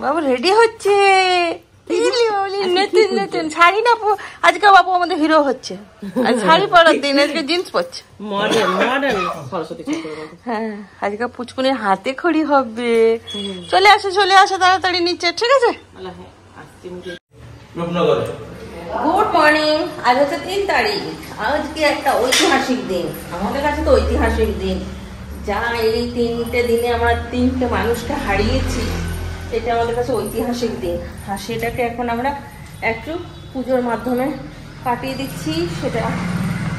বাবু ready হচ্ছে, নতুন নতুন শাড়ি না আজকে বাবু আমাদের হিরো হচ্ছে। শাড়ি পরার দিন আজকে জিন্স পরছে, হ্যাঁ আজকে পুচকুনির হাতে খড়ি হবে। চলে আসো চলে আসো তাড়াতাড়ি নিচে, ঠিক আছে? Good morning. আজ হচ্ছে 3 তারিখ। আজকে একটা ঐতিহাসিক দিন আমাদের কাছে, তো ঐতিহাসিক দিন। যা এই 3টে দিনে আমরা 3টে মানুষকে হারিয়েছি, এটা আমাদের কাছে ঐতিহাসিক দিন। আর সেটাকে এখন আমরা একটু পুজোর মাধ্যমে কাটিয়ে দিচ্ছি, সেটা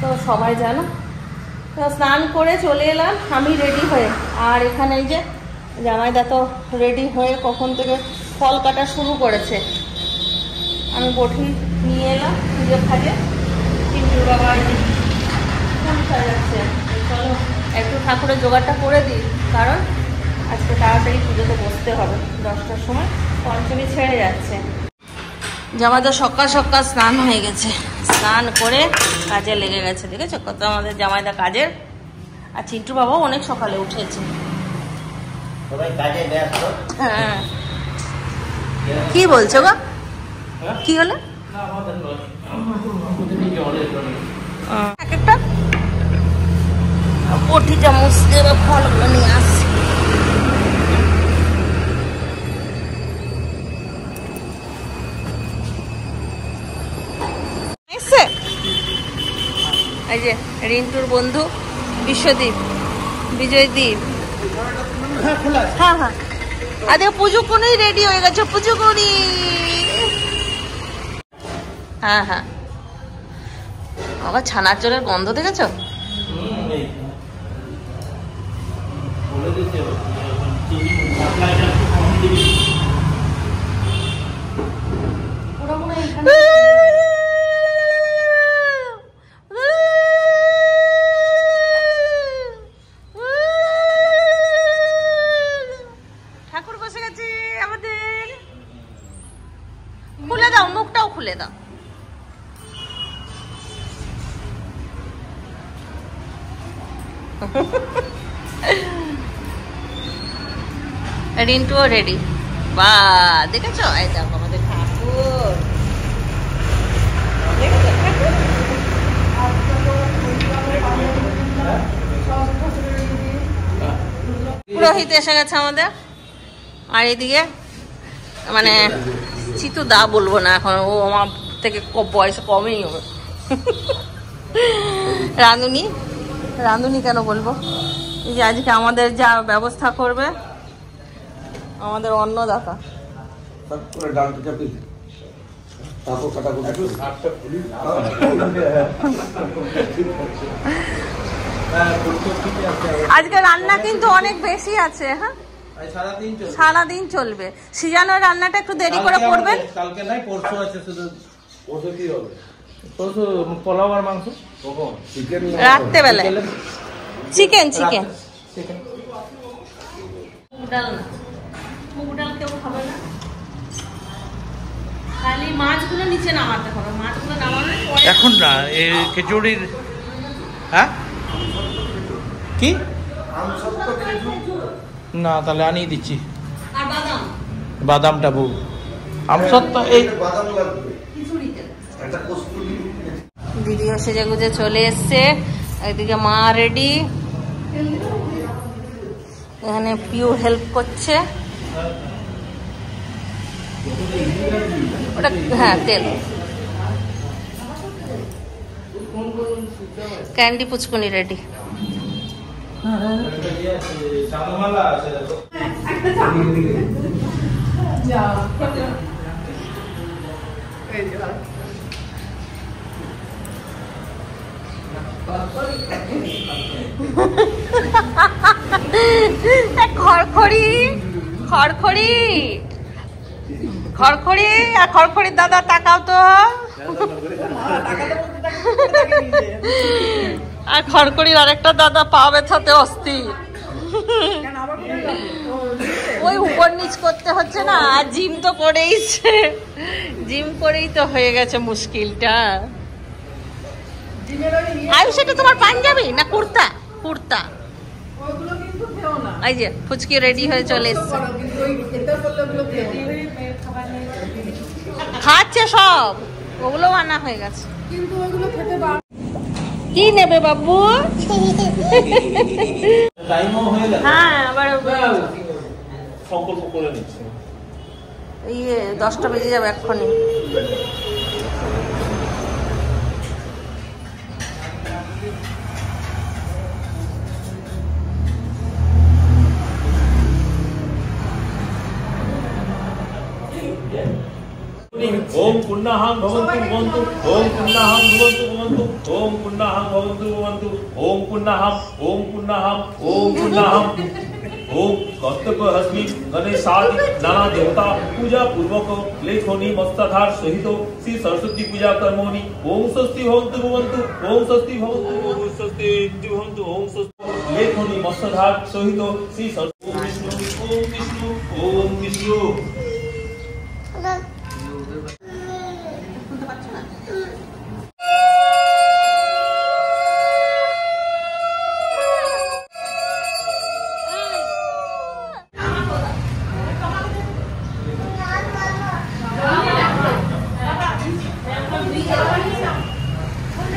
তো সবাই জানো। তো স্নান করে চলে এলাম আমি রেডি হয়ে, আর এখানে এই যে জামাইদা তো রেডি হয়ে কখন থেকে ফল কাটা শুরু করেছে। আমি বটি নিয়ে এলাম পুজোর খাটে, কিন্তু বাবা ফুল সাজাচ্ছে। চলো একটু ঠাকুরের জোগাড়টা করে দিই, কারণ আজকে তাড়াতাড়ি পুজোতে বসতে হবে। 10টার সময় পঞ্চমী ছেড়ে যাচ্ছে। জামাইদা সকাল সকাল স্নান হয়ে গেছে, স্নান করে কাজে লেগে গেছে। দেখেছো কত আমাদের জামাইদা কাজের। আর চিন্টু বাবাও অনেক সকালে উঠেছে। হ্যাঁ কি বলছো গো, কি হলো? একটা বটি চামচ দিয়ে ফলগুলো নিয়ে আসছে। এই যে রিন্টুর বন্ধু বিশ্বদীপ, বিজয়দীপ। হ্যাঁ হ্যাঁ আরে পুজো কোনই রেডি হয়ে গেছে, পুজো করি। হ্যাঁ হ্যাঁ আবার ছানার চোরের গন্ধ দেখেছো? ঠাকুর বসে গেছে আমাদের। খুলে দাও, মুখটাও খুলে দাও। রিন্টুও রেডি। বা দেখেছো, এই দেখো আমাদের ঠাকুর। পুরোহিত এসে গেছে আমাদের। আর এদিকে মানে চিতু দা বলবো না এখন, ও আমার থেকে বয়স কমই হবে। রাঁধুনি, রাঁধুনি কেন বলবো, এই যে আজকে আমাদের যা ব্যবস্থা করবে আমাদের অন্নদাতা। আজকে রান্না কিন্তু অনেক বেশি আছে। হ্যাঁ সারাদিন চলবে। সিজানোর রান্নাটা একটু দেরি করে করবেন। কালকে নাই, পরশু আছে। শুধু পরশু কি হবে? পরশু পোলাও আর মাংস। চিকেন রাত্রে বেলায় চিকেন চিকেন মুগ ডাল না, মুগ ডাল কেউ খাবে না। খালি মাছগুলো নিচে নামাতে হবে, মাছগুলো নামানোর পরে। এখন না এই খিচুড়ির। হ্যাঁ কি না, তাহলে আনিয়ে দিচ্ছি। আর বাদাম, বাদামটা বউ আমসত্ব এই দিদিও সেজে গুজে চলে এসছে। একদিকে মা রেডি, এখানে পিউ হেল্প করছে। ওটা হ্যাঁ তেল। Candy পুচকুনি ready. খড়খড়ি খড়খড়ি খড়খড়ি আর খড়খড়ির দাদা তাকাও তো। আর খড়খড়ির আরেকটা দাদা পা ব্যথাতে অস্থির। ওই উপর নিচ করতে হচ্ছে না, আর জিম তো করেইছে, জিম করেই তো হয়ে গেছে মুশকিলটা। আয়ুষ এটা তোমার পাঞ্জাবি না কুর্তা? কুর্তা। ওগুলো কিন্তু খেও না। এই যে ফুচকি রেডি হয়ে চলে এসছে, খাচ্ছে সব, ওগুলো আনা হয়ে গেছে। কি নেবে বাবু? হ্যাঁ আবার সংকল্প করে নিচ্ছে, 10টা বেজে যাবে এক্ষুনি। ओम पुण्यहं भवन्तु भवन्तु ओम पुण्यहं भवन्तु भवन्तु ओम पुण्यहं भवन्तु भवन्तु ओम पुण्यहं ओम पुण्यहं ओम पुण्यहं ओम कर्तव्यहस्मि गणेशादि नाना देवता पूजा पूर्वक लेखनी मत्स्याधार सहित श्री सरस्वती पूजा कर्मणि ओम स्वस्ति भवन्तु भवन्तु ओम स्वस्ति भवन्तु ओम स्वस्ति भवन्तु ओम स्वस्ति लेखनी मत्स्याधार सहित श्री सरस्वती ओम विष्णु ओम विष्णु।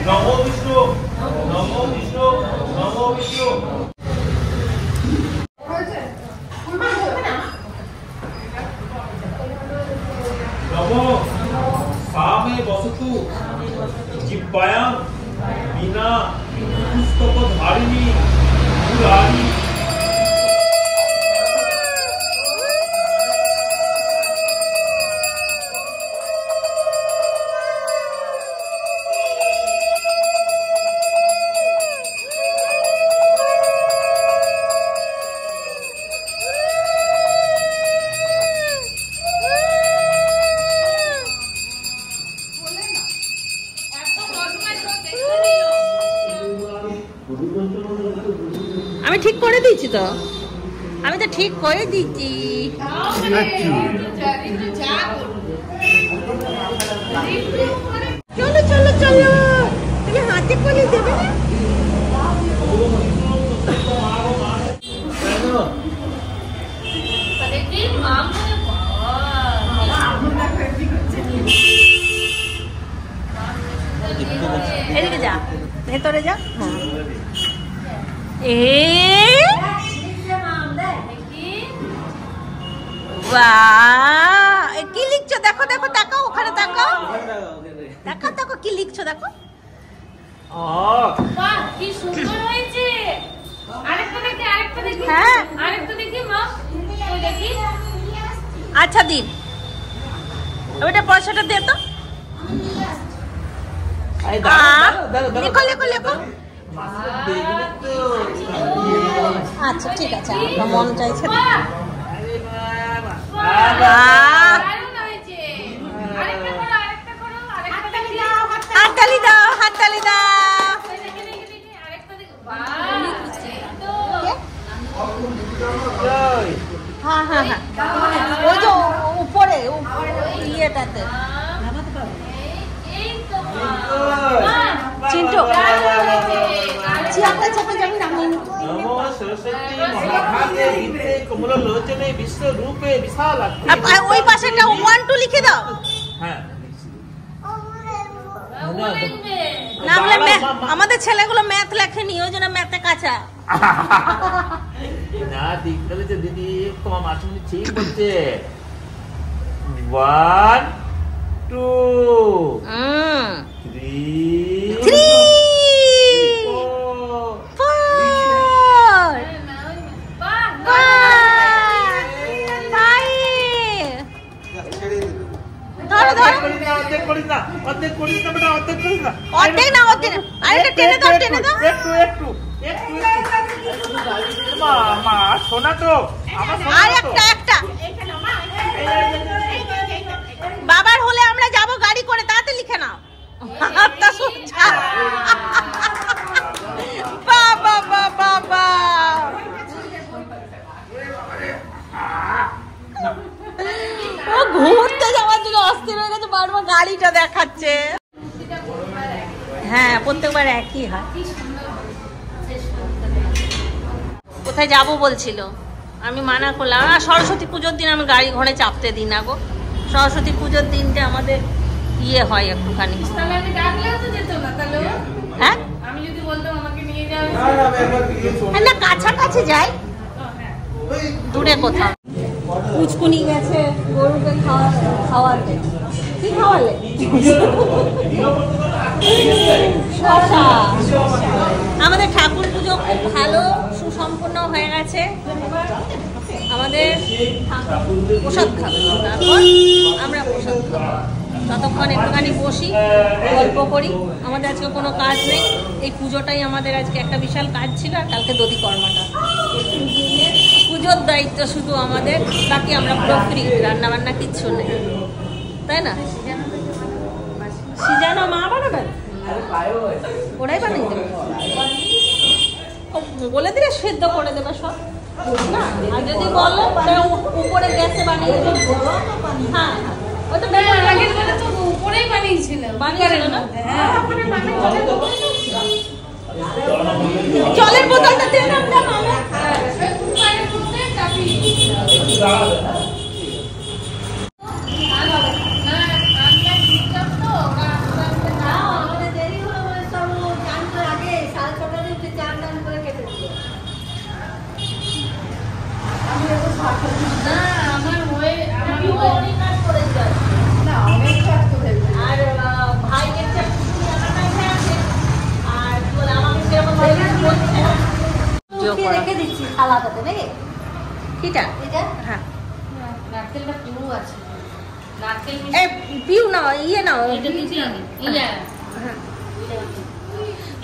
नमो विष्णु नमो विष्णु नमो विष्णु। नमो सामे वसतु जिह्वायां वीणा पुस्तकधारिणी मुरारी। আমি ঠিক করে দিয়েছি তো, আমি তো ঠিক করে দিচ্ছি। চলো চলো চলো, তুমি হাতে করে দেবে না? এদিকে যা, ভেতরে যা। কি লিখছো? দেখো দেখো, তাকাও ওখানে, তাকাও দেখো দেখো কি লিখছো, দেখো। কি সুন্দর হয়েছে। আরেকটা দেখি, আরেকটা দেখি। হ্যাঁ আরেকটা দেখি মা, ওই দেখি। আচ্ছা দিন, ওইটা পয়সাটা দে তো। লেখো লেখো লেখো। আচ্ছা ঠিক আছে, আপনার মন চাইছে। হাততালি দাও, হাততালি দাও। হ্যাঁ হ্যাঁ হ্যাঁ, ওই যে উপরে ইয়েটাতে চিন্টু চিয়াটা চেপে যাবি না। नमो सरस्वती महाभागे विद्ये कमलोचने विश्व रूपे विशालाक्षी। ওই পাশেটা 1 2 লিখে দাও। হ্যাঁ না বলে আমাদের ছেলেগুলো ম্যাথ লেখেনি, ওই জন্য ম্যাথে কাঁচা। না দেখলে যে দিদি তোমার মাসুমি ঠিক বলছে। 1 2 3 বাবার হলে আমরা যাব গাড়ি করে, তাতে লিখে নাও। বাবা বাবা বাবা, ও ঘুরতে যাওয়ার জন্য অস্থির হয়ে গেছে, বারবার গাড়িটা দেখাচ্ছে। হ্যাঁ প্রত্যেকবার একই হয়। কোথায় যাব বলছিল, আমি মানা করলাম। আর সরস্বতী পুজোর দিন আমি গাড়ি ঘোড়ে চাপতে দিই না গো, সরস্বতী পুজোর দিনটা আমাদের ইয়ে হয় একটুখানি। তাহলে আমি ডাকলেও তো যেত না তাহলে। হ্যাঁ আমি যদি বলতাম আমাকে নিয়ে যাও না, কাছাকাছি যাই, দূরে কোথাও। পুচকুনি গেছে গরুকে খাওয়াতে। কি খাওয়ালে? শশা। আমাদের ঠাকুর পুজো খুব ভালো সুসম্পন্ন হয়ে গেছে। আমাদের প্রসাদ খাবে, তারপর আমরা প্রসাদ খাবো। ততক্ষণ একটুখানি বসি, গল্প করি। আমাদের আজকে কোনো কাজ নেই, এই পুজোটাই আমাদের আজকে একটা বিশাল কাজ ছিল। আর কালকে দধি কর্মাটা, পুজোর দায়িত্ব শুধু আমাদের, বাকি আমরা পুরো ফ্রি, রান্নাবান্না কিচ্ছু নেই, তাই না? সিজানো মা বানাবেন, ওরাই বানিয়ে দেবে, বলে দিলে সেদ্ধ করে দেবে সব না। আর যদি বলো উপরে গ্যাসে বানিয়ে দেবে। হ্যাঁ ওটা আগের বলে তো উপরেই বানিয়েছিল, বানিয়েছিল না। জলের বোতলটা দিয়ে দাও না মামা। কুকারের মধ্যে চাপি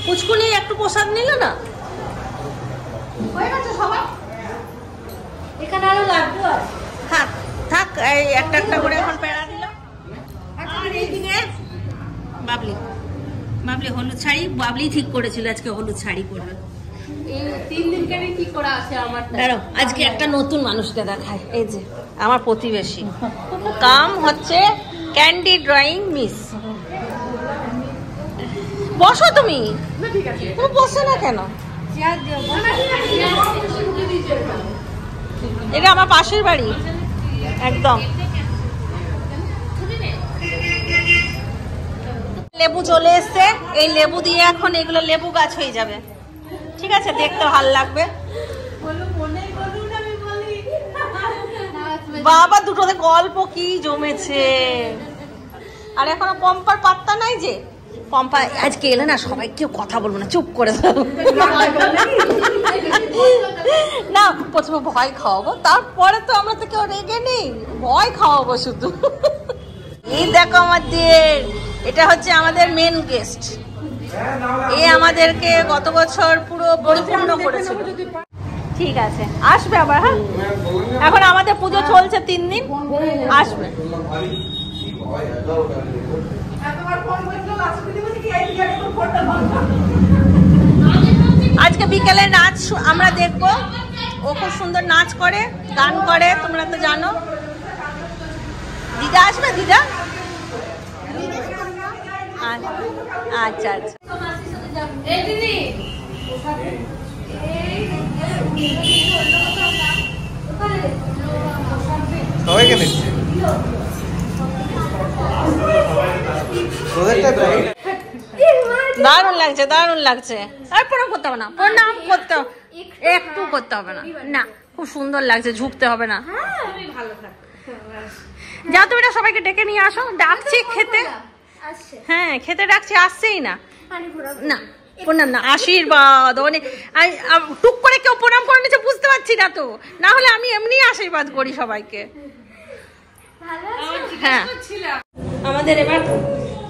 পুচকুনি একটু প্রসাদ নিল না। এখানে আরো লাড্ডু আছে, থাক থাক, এই একটা একটা করে এখন পেড়া দিল। আর এইদিকে বাবলি, বাবলি হলুদ শাড়ি, বাবলি ঠিক করেছিল আজকে হলুদ শাড়ি পরবে। 3 দিন কেন ঠিক করা আছে আমার। দাঁড়াও, আজকে একটা নতুন মানুষকে দেখায়। এই যে আমার প্রতিবেশী, কাম হচ্ছে ক্যান্ডি ড্রয়িং মিস। বসো তুমি, তুমি বসো না কেন? এটা আমার পাশের বাড়ি একদম। লেবু চলে এসছে, এই লেবু দিয়ে এখন এগুলো লেবু গাছ হয়ে যাবে, ঠিক আছে? দেখতে ভালো লাগবে। বাবা দুটোতে গল্প কি জমেছে। আর এখনো পম্পার পাত্তা নাই যে। পম্পা আজকে এলে না, সবাই কেউ কথা বলবো না, চুপ করে দাও না। প্রথমে ভয় খাওয়াবো, তারপরে তো আমরা তো কেউ রেগে নেই, ভয় খাওয়াবো শুধু। এই দেখো আমাদের, এটা হচ্ছে আমাদের মেন গেস্ট। এ আমাদেরকে গত বছর পুরো পরিপূর্ণ করেছিল। ঠিক আছে, আসবে আবার। হ্যাঁ, এখন আমাদের পুজো চলছে 3 দিন, আসবে। আজকে বিকেলে নাচ আমরা দেখবো, ও খুব সুন্দর নাচ করে, গান করে, তোমরা তো জানো। দিদা আসবে, দিদা? আচ্ছা আচ্ছা। এই দিদি সবাইকে দিচ্ছি। দারুণ লাগছে, দারুণ লাগছে। আর প্রণাম করতে হবে না, প্রণাম করতে একটু করতে হবে না, না খুব সুন্দর লাগছে, ঝুঁকতে হবে না। যাও তো বেটা, সবাইকে ডেকে নিয়ে আসো, ডাকছি খেতে। হ্যাঁ খেতে ডাকছি, আসছেই না। না প্রণাম না, আশীর্বাদ। মানে টুক করে কেউ প্রণাম করে নিচ্ছে বুঝতে পারছি না তো, না হলে আমি এমনি আশীর্বাদ করি সবাইকে। হ্যাঁ, আমাদের এবার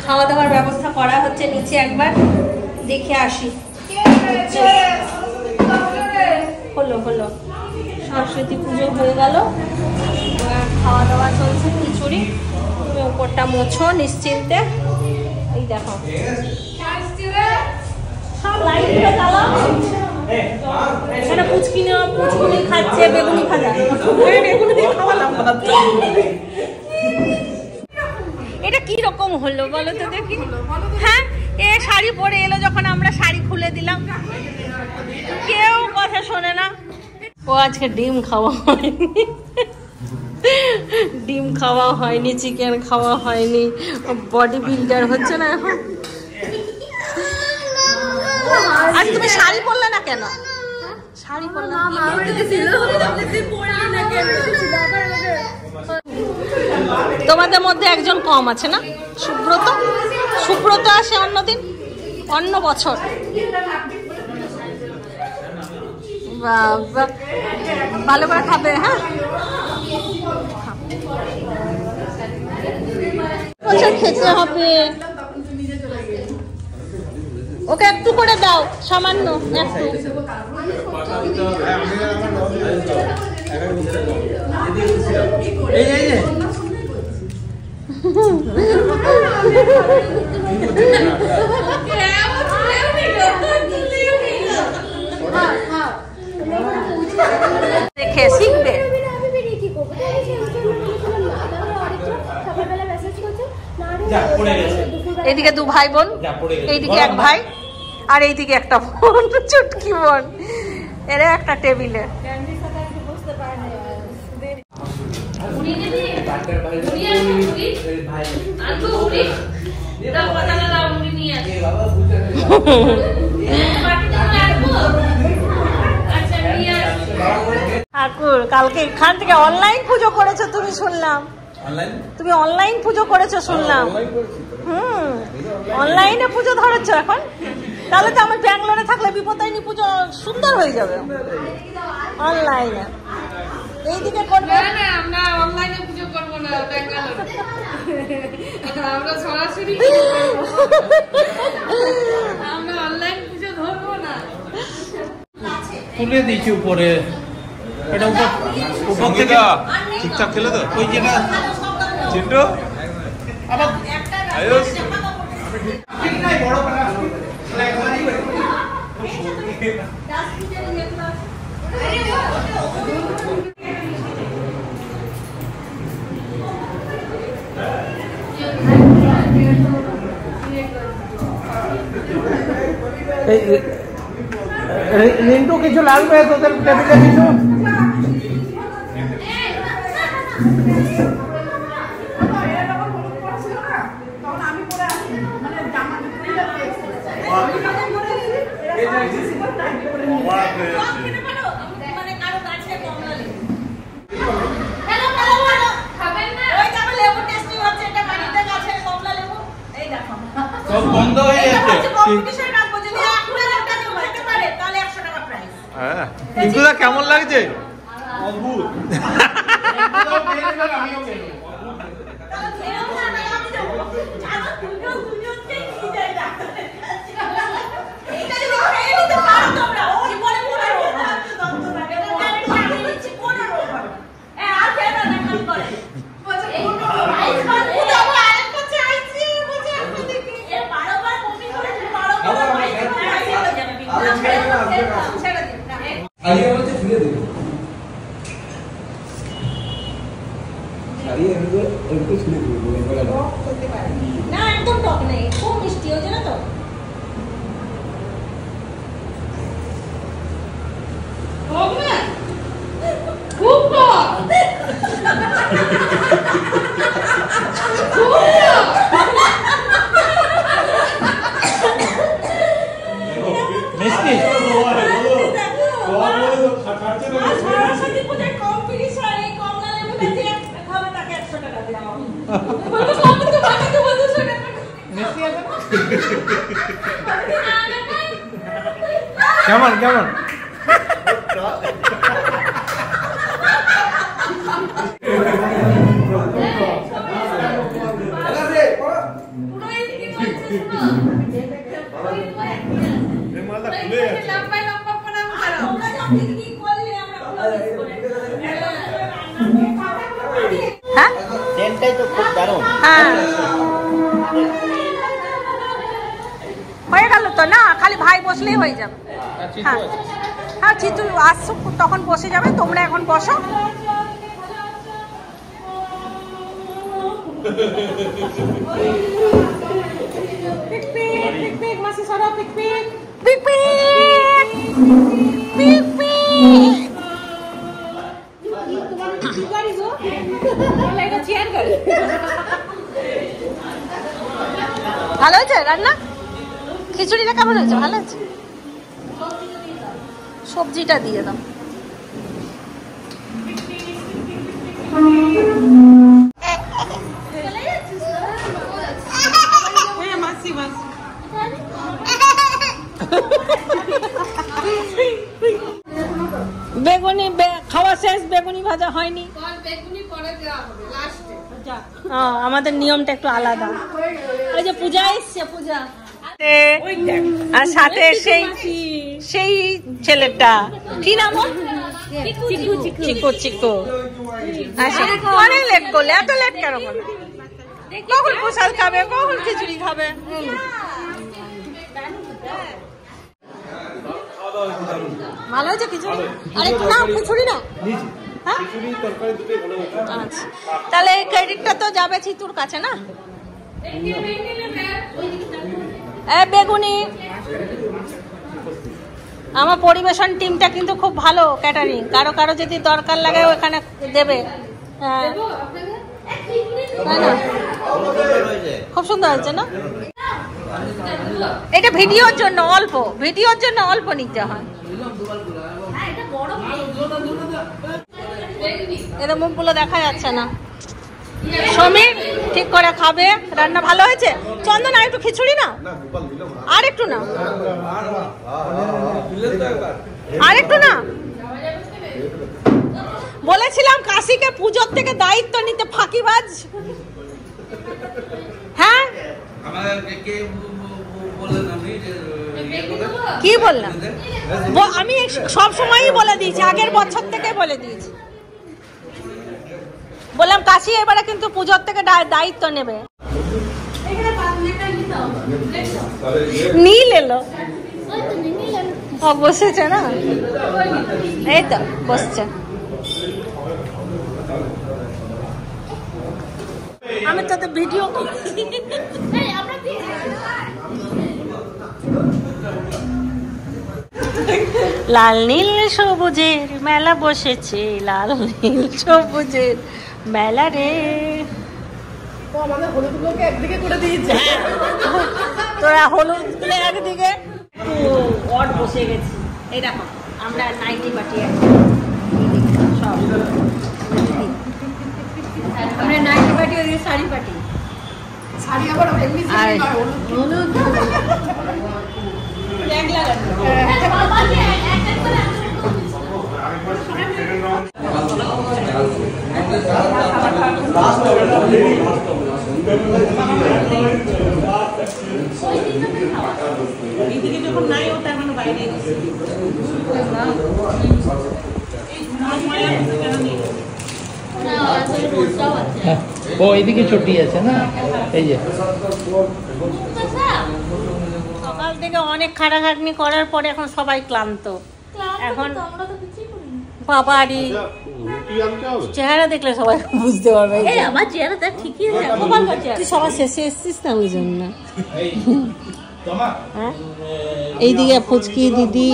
খাওয়া দাওয়ার ব্যবস্থা করা হচ্ছে নিচে, একবার দেখে আসি। হলো হলো, সরস্বতী পুজো হয়ে গেল, খাওয়া দাওয়া চলছে, খিচুড়ি। তুমি উপরটা মোছো নিশ্চিন্তে। এই দেখো সব লাইটগুলো জ্বালাও। এখানে পুচকুনি খাচ্ছে বেগুনি ভাজা, বেগুনি দিয়ে খাওয়ালাম। এটা কি রকম হলো বলো তো দেখি? হ্যাঁ, এ শাড়ি পরে এলো, যখন আমরা শাড়ি খুলে দিলাম কেউ কথা শোনে না। ও আজকে ডিম খাওয়া হয়নি, ডিম খাওয়া হয়নি, চিকেন খাওয়া হয়নি, বডি বিল্ডার হচ্ছে না এখন। আজ তুমি শাড়ি পরলে না কেন? শাড়ি পরলে তোমাদের মধ্যে একজন কম আছে না, সুব্রত। সুব্রত আসে অন্যদিন, অন্য বছর। ভালো করে খাবে, হ্যাঁ খেতে হবে। ওকে একটু করে দাও, সামান্য একটু। দেখে শিখবে। এইদিকে দু ভাই বোন, এইদিকে এক ভাই, আর এইদিকে একটা বোন, চুটকি বোন। এরা একটা টেবিলে। ঠাকুর কালকে এখান থেকে অনলাইন পুজো করেছো তুমি, শুনলাম। তুমি অনলাইন পুজো করেছো শুনলাম। অনলাইনে পুজো ধরেছো এখন। তাহলে তো আমার ব্যাঙ্গালোরে থাকলে বিপদায়নী পুজো সুন্দর হয়ে যাবে অনলাইনে। এইদিকে করবে না, আমরা অনলাইনে পুজো করব না ব্যাঙ্গালোরে, আমরা সরাসরি আমরা অনলাইন পুজো ধরবো না। তুলে দিয়েছি উপরে, এটা উপর থেকে ঠিকঠাক খেলে তো ওই যেটা চিন্টু আবার আয়ুষ ঠিক নাই বড় পাড়া রিন্টু কিছু লাগবে তোদের টেবিলে কিছু? বন্ধ হয়ে যাচ্ছে। কিন্তু কেমন লাগছে? অদ্ভুত। না একদম টক নেই, খুব মিষ্টি হচ্ছে না তো। খুব মিষ্টি সরস্বতী পূজায় কম্পিটিশন, এই কমলা লেবুটা দিয়ে খাবে তাকে 100 টাকা দেওয়া হবে। কেমন কেমন? হ্যাঁ ট্রেনটাই তো খুব দারুণ। হ্যাঁ হয়ে গেল তো না, খালি ভাই বসলেই হয়ে যাবে। হ্যাঁ হ্যাঁ চিতু আসুক তখন বসে যাবে, তোমরা এখন বসো। পিকপিক মাসি সরো, পিকপিক পিকপিক পিকপিক ভালো হয়েছে রান্না? খিচুড়িটা কেমন হয়েছে? ভালো হয়েছে? সবজিটা দিয়ে দাও। বেগুনি খাওয়া শেষ, বেগুনি ভাজা হয়নি। আমাদের নিয়মটা একটু আলাদা। ওই যে পূজা এসছে, পূজা আর সাথে সেই ছেলেটা কি নাম? চিকু। চিকু অনেক লেট করলে, এত লেট কেন করলে? কখন প্রসাদ খাবে, কখন খিচুড়ি খাবে? ভালো হয়েছে খিচুড়ি? আরেকটু নাও খিচুড়ি না? আচ্ছা, তাহলে এই ক্রেডিটটা তো যাবে চিতুর কাছে না? বেগুনি আমার পরিবেশন টিমটা কিন্তু খুব ভালো ক্যাটারিং। কারো যদি দরকার লাগে ওখানে দেবে। খুব সুন্দর হয়েছে না? এটা ভিডিওর জন্য অল্প নিতে হয়। এটা মুখগুলো দেখা যাচ্ছে না। সমীর ঠিক করে খাবে। রান্না ভালো হয়েছে। চন্দন আর একটু খিচুড়ি না? আর একটু না? বলেছিলাম কাশিকে পুজোর থেকে দায়িত্ব নিতে, ফাঁকিবাজ। হ্যাঁ কি বললাম? আমি সব সময়ই বলে দিয়েছি, আগের বছর থেকে বলে দিয়েছি। বললাম কাশি এবারে কিন্তু পুজোর থেকে দায়িত্ব নেবে। নীল এলো, বসেছে না? এই তো বসছে। আমি তো ভিডিও লাল নীল সবুজের মেলা বসেছে, লাল নীল সবুজের মেলা রে। তোরা হলুদ একদিকে ওট বসে গেছি। এই দেখো আমরা নাইটি পাটি, সব আমরা নাইটি পাটি, ওই শাড়ি পাটি। আর হলুদ যখন নাই ওটা এখন বাইরে ও এদিকে ছুটি আছে না? এই যে সকাল থেকে অনেক খাটাখাটনি করার পরে এখন সবাই ক্লান্ত। এখন বাবারি চেহারা দেখলে সবাই বুঝতে পারবে। আমার চেহারাটা ঠিকই আছে, সবার শেষে এসছিস না ওই জন্য। হ্যাঁ এইদিকে ফুচকি দিদি।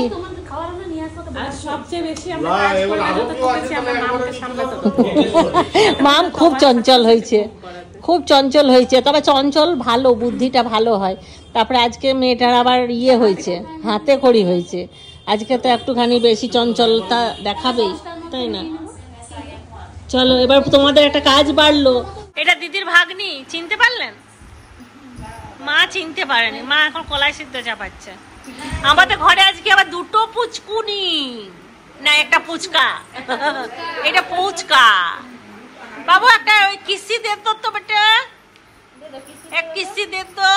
মাম খুব চঞ্চল হয়েছে, তবে চঞ্চল ভালো, বুদ্ধিটা ভালো হয়। তারপরে আজকে মেয়েটার আবার হয়েছে, হাতে খড়ি হয়েছে। আজকে তো একটুখানি বেশি চঞ্চলতা দেখাবেই, তাই না? চলো এবার তোমাদের একটা কাজ বাড়লো। এটা দিদির ভাগ্নি, চিনতে পারলেন? মা চিনতে পারেনি, মা এখন কলাই সিদ্ধ চাপাচ্ছে। আমাদের ঘরে আজকে আবার দুটো পুচকুনি, না একটা পুচকা। এটা পুচকা। বাবু একটা ওই কিস্তি দে তো বেটা, এক কিস্তি दे दो।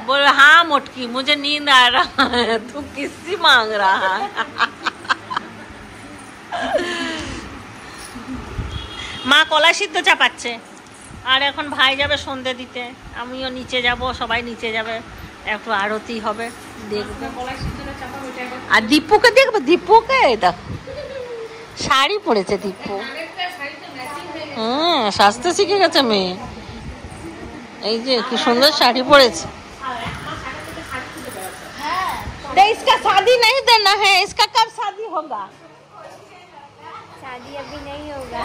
बोल हाँ मोटकी, मुझे नींद आ रहा है, तू किस्ती मांग रहा है। মা কলা সিদ্ধ চাপাচ্ছে আর এখন ভাই যাবে সন্ধে দিতে, আমিও নিচে যাব, সবাই নিচে যাবে, একটু আরতি হবে, দেখবে। আর দীপুকে দেখবো, দীপুকে দেখ শাড়ি পরেছে দীপু। হ্যাঁ সাজতে শিখে গেছে মেয়ে, এই যে কি সুন্দর শাড়ি পরেছে। इसका शादी नहीं देना है, इसका कब शादी होगा? शादी अभी नहीं होगा।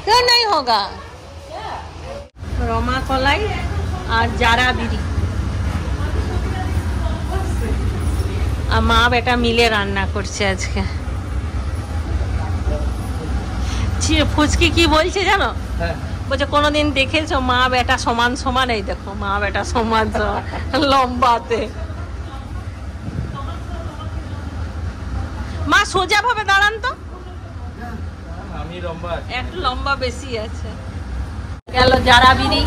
क्यों नहीं होगा? রমা কলাই আর জারা বিড়ি। আর মা বেটা মিলে রান্না করছে আজকে। ফুচকি কি বলছে জানো? বলছে কোনোদিন দেখেছো মা বেটা সমান সমান? এই দেখো মা বেটা সমান সমান লম্বাতে। মা সোজা ভাবে দাঁড়ান তো, আমি লম্বা একটু লম্বা বেশি আছে। গেল জারা বিড়ি।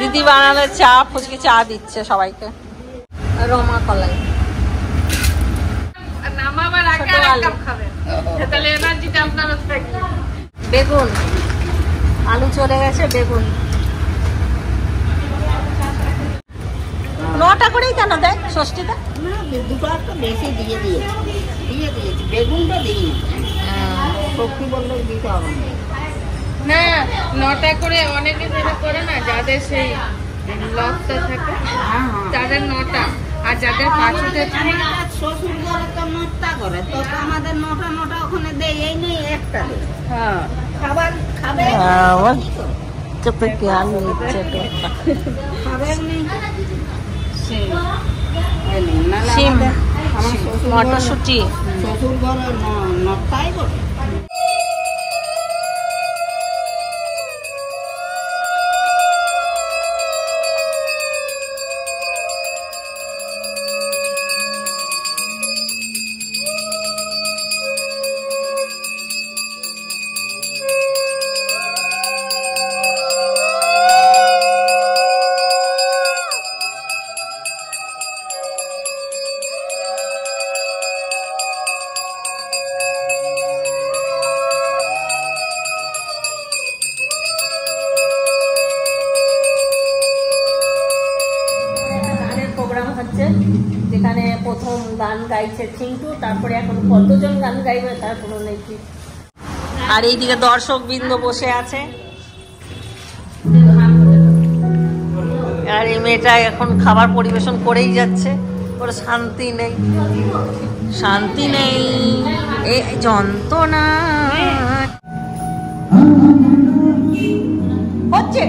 দিদি বানানো চা, ফুচকি চা দিচ্ছে সবাইকে। রমা কলাই নামাবার আগে আর এক কাপ খাবেন, তাহলে এনার্জিটা আপনারও থাকবে। বেগুন, আলু চলে গেছে, বেগুন 9টা করেই কেন দেয় ষষ্ঠীটা? না, দুটো একটা বেশি দিয়ে দিয়েছি, বেগুনটা দিই শক্তি বললে দিতে হবে না, 9টা করে অনেকে যেটা করে না, যাদের সেই লকটা থাকে তাদের 9টা, আর যাদের পাঁচুতে শ্বশুর ঘরে তো 9টা করে, তো আমাদের 9টা ওখানে দেয়, এই নেই একটা দেয়। হ্যাঁ, খাবার খাবে আলু নিচ্ছে তো। খাবার নেই সিম, মটরশুটি। শ্বশুর ঘরে 9টাই করে। যেখানে প্রথম গান গাইছে চিন্টু, তারপরে এখন কতজন গান গাইবে তার কোনো নেই। আর এইদিকে দর্শক বৃন্দ বসে আছে, আর এই মেয়েটা এখন খাবার পরিবেশন করেই যাচ্ছে। ওর শান্তি নেই, শান্তি নেই, এই যন্ত্রণা হচ্ছে।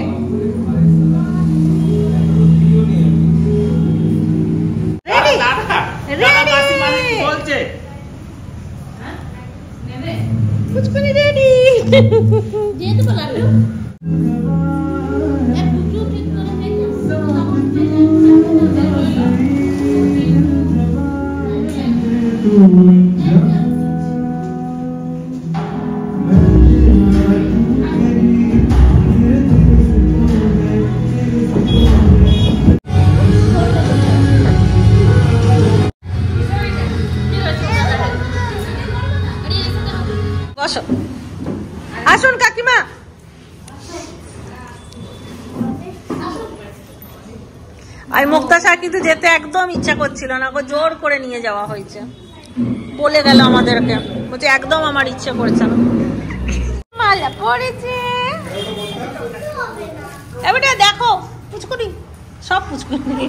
পুচকুনি রেডি। যেতে বললাম আসুন কাকিমা। আর মুক্তাশা কিন্তু যেতে একদম ইচ্ছা করছিল না, ওকে জোর করে নিয়ে যাওয়া হয়েছে। বলে গেল আমাদেরকে, বলছে একদম আমার ইচ্ছে করছে না। মালা পড়েছে এবারে দেখো, পুচকুনি সব পুচকুনি।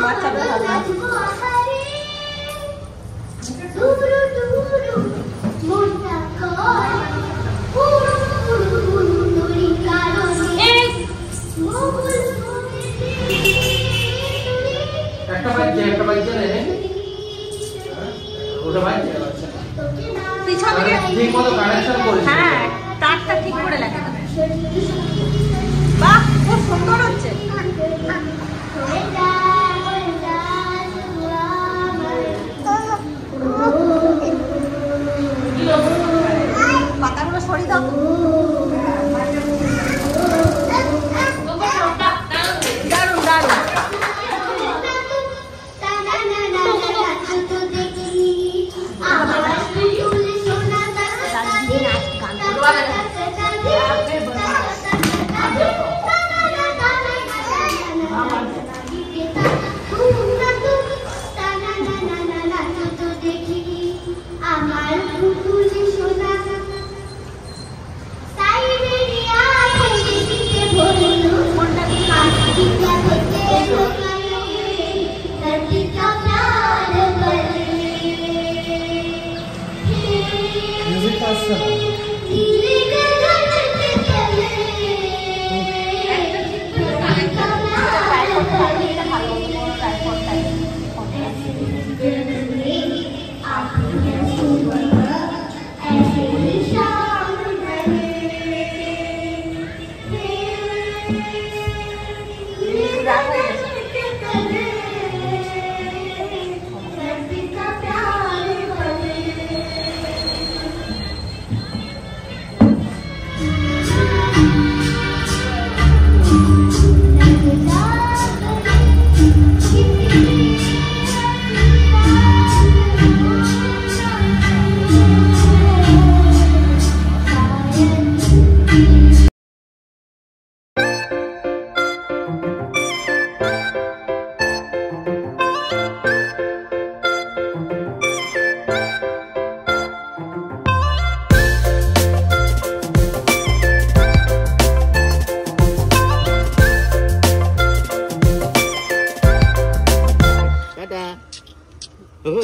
বাচ্চাদের ভালো। পিছনে হ্যাঁ তারটা ঠিক করে লাগে। বাহ খুব সুন্দর হচ্ছে। পাতাগুলো সরিয়ে দাও। দারুণ দারুণ।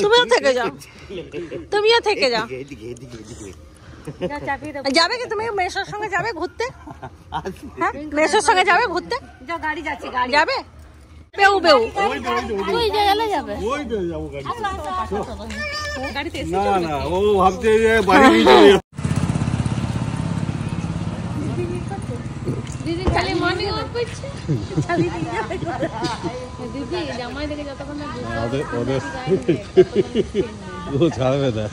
তুমিও থেকে যাও, তুমিও থেকে যাও। যাবে কি তুমি মেসোর সঙ্গে যাবে ঘুরতে? হ্যাঁ মেসোর সঙ্গে যাবে ঘুরতে? যাও গাড়ি যাচ্ছে, গাড়ি যাবে। বেউ বেউ তুই গেলে যাবে। গাড়িতে এসে না না ও ভাবছে যে বাড়ি নিয়ে চলে যাবে। দিদি খালি মর্নিং ওয়াক করছে। দিদি জামাই দেখে যতক্ষণ না ওদের ও ছাড়বে না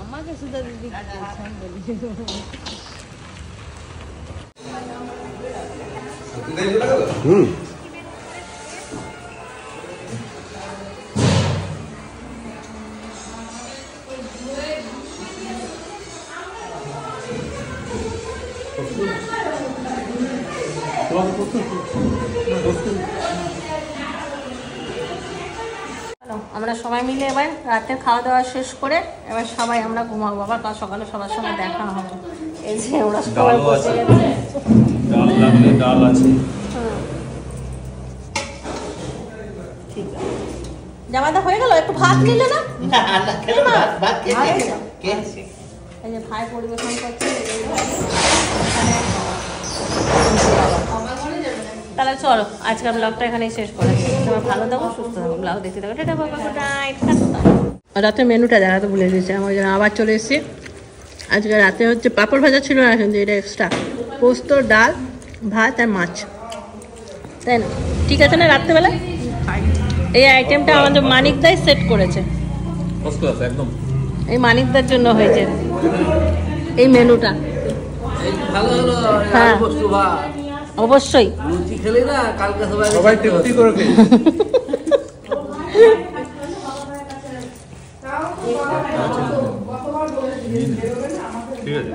আমাকে শুধু দিদি বলছেন বলি। আমরা সবাই মিলে এবার রাতের খাওয়া দাওয়া শেষ করে এবার সবাই আমরা ঘুমাবো। আবার কাল সকালে সবার সঙ্গে দেখা হবে। এই যে ওরা সবাই বসে গেছে। ডাল লাগলে ডাল আছে। ঠিক আছে জামাইদা হয়ে গেল? একটু ভাত নিলে না? এই যে ভাই পরিবেশন করছে। তাহলে চলো আজকের ব্লগটা এখানেই শেষ করে। তোমার ভালো থাকো, সুস্থ থাকো, ব্লগ দেখতে থাকো। টাটা বাবা, গুড নাইট। রাতের মেনুটা দেখাতে ভুলে গেছি আমি, ওই জন্য আবার চলে এসেছি। আজকে রাতে হচ্ছে পাঁপড় ভাজা ছিল না কিন্তু এটা এক্সট্রা, পোস্ত, ডাল, ভাত আর মাছ, তাই না? ঠিক আছে না? রাত্রেবেলা এই আইটেমটা আমাদের মানিকদাই সেট করেছে, একদম এই মানিকদার জন্য হয়েছে এই মেনুটা। হ্যাঁ অবশ্যই সবাই তৃপ্তি করে ঠিক আছে।